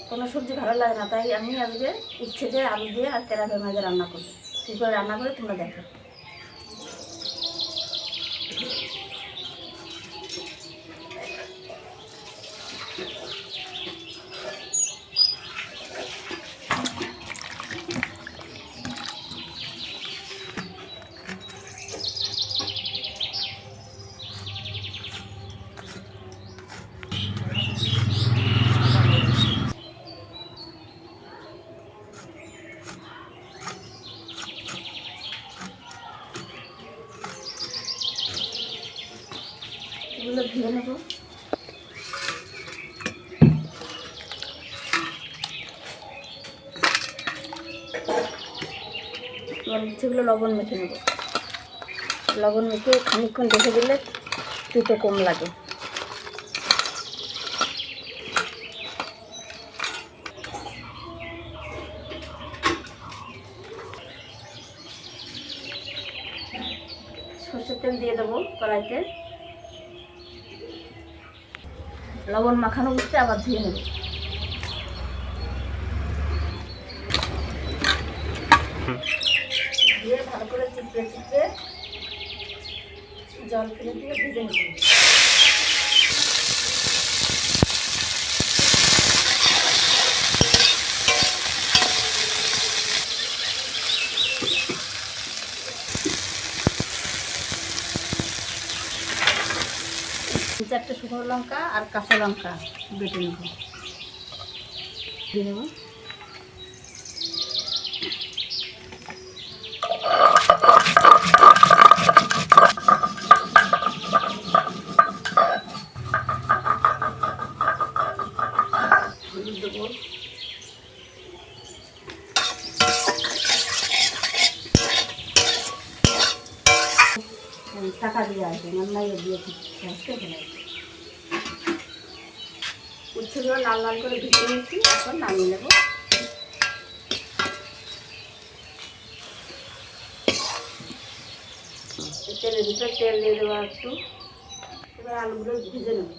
কোনো সবজি ভালো লাগে না, তাই আমি আজকে উচ্ছে দিয়ে, আলু দিয়ে আর তেলাপিয়া মাছ দিয়ে রান্না করবো। কী করে রান্না করে তোমরা দেখো। এগুলো ধুয়ে নেব। এবার উচ্ছেগুলো লবণ মেখে নেব। লবণ মেখে খানিকক্ষণ রেখে দিলে তেতো কম লাগে। সরষের তেল দিয়ে দেবো কড়াইতে। লবণ মাখানো উঠতে আবার ধুয়ে নেব। দিয়ে ভালো করে চিপড়ে চিপড়ে জল ফেলে দিয়ে ভেজে নেব। চারটে শুকনো লঙ্কা আর কাঁচা লঙ্কা বেটে নেব, দিয়ে নেব। হলুদ দেবো, টাকা দিয়ে আসবে রান্নায় দিয়ে উচ্ছেগুলো লাল লাল করে ভেজে নিয়েছি, এখন নামিয়ে নেব। তেলের ভিতরে তেল দিয়ে দেবো একটু। এবার আলুগুলো ভেজে নেব।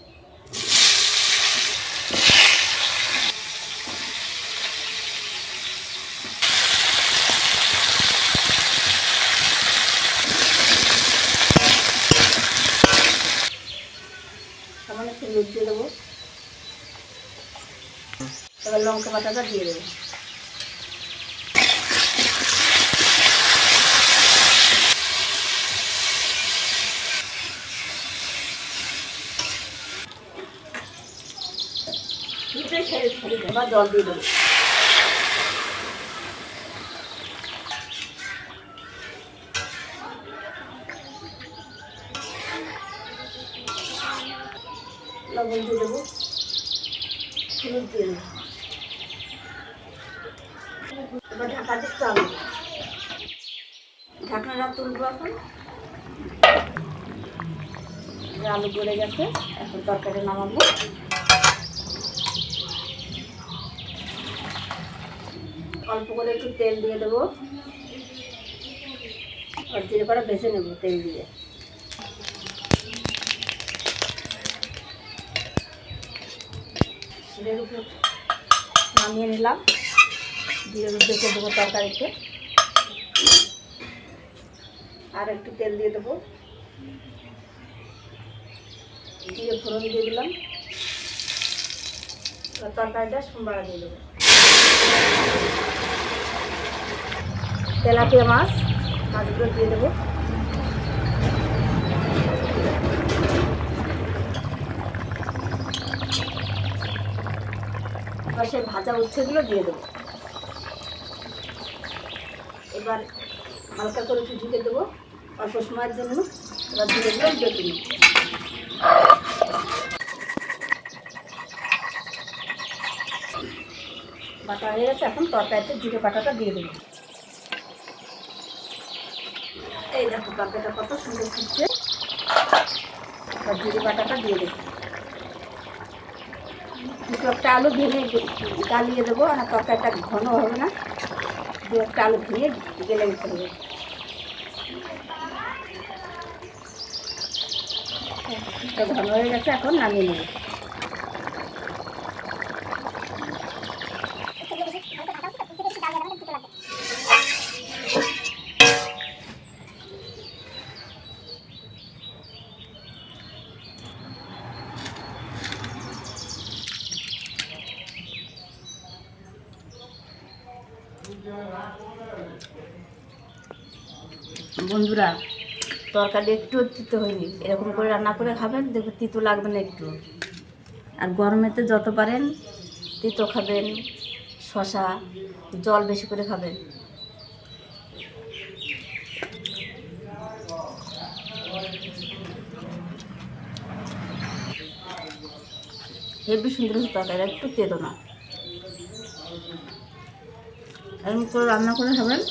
সামান্য একটু হলুদ দিয়ে দেবো। এবার লঙ্কা বাটাটা দিয়ে দেবো। এবার জল দিয়ে দেবো। লবণ দিয়ে দেবো, হলুদ দিয়ে দেবো। এবার ঢাকা দিতে হবে। ঢাকনাটা তুলবো এখন। আলু গলে গেছে, এখন তরকারি নামাবো। অল্প করে একটু তেল দিয়ে দেবো আর জিরে করে ভেজে নেব তেল দিয়ে। জিরের উপর নামিয়ে নিলাম, জিরের উপর দেখে দেবো তরকারিতে। আর একটু তেল দিয়ে দেবো, জিরে ফোড়ন দিয়ে দিলাম। তরকারিটা সোমবারে দিয়ে দেবো। তেলাপিয়া মাছগুলো দিয়ে দেবো। এবার সেই ভাজা উচ্ছেগুলো দিয়ে দেবো। এবার হালকা করে একটু ঢেকে দেবো অল্প সময়ের জন্য। এবার ধীরে ধীরে বেটে নিই। বাটা হয়ে গেছে, এখন তরকারিতে জিরে বাটাটা দিয়ে দেবো। এই দেখো তরকারিটা কত সুন্দর ফুটছে। এবার জিরে বাটাটা দিয়ে দেবো। দুটো একটা আলু ভেঙে গালিয়ে দেবো, আর তরকারিটা ঘন হবে না। দু একটা আলু ভেঙে গেলে দিতে হবে। ঘন হয়ে গেছে, এখন নামিয়ে নেব। বন্ধুরা, তরকারি একটু তিতো হয়নি, এরকম করে রান্না করে খাবেন, দেখবেন তিতো লাগবে না একটু। আর গরমেতে যত পারেন তিতো খাবেন, শশা, জল বেশি করে খাবেন। হেবি সুন্দর হচ্ছে তরকারি, একটু তেতো না। এরকম করে রান্না করে খাবেন।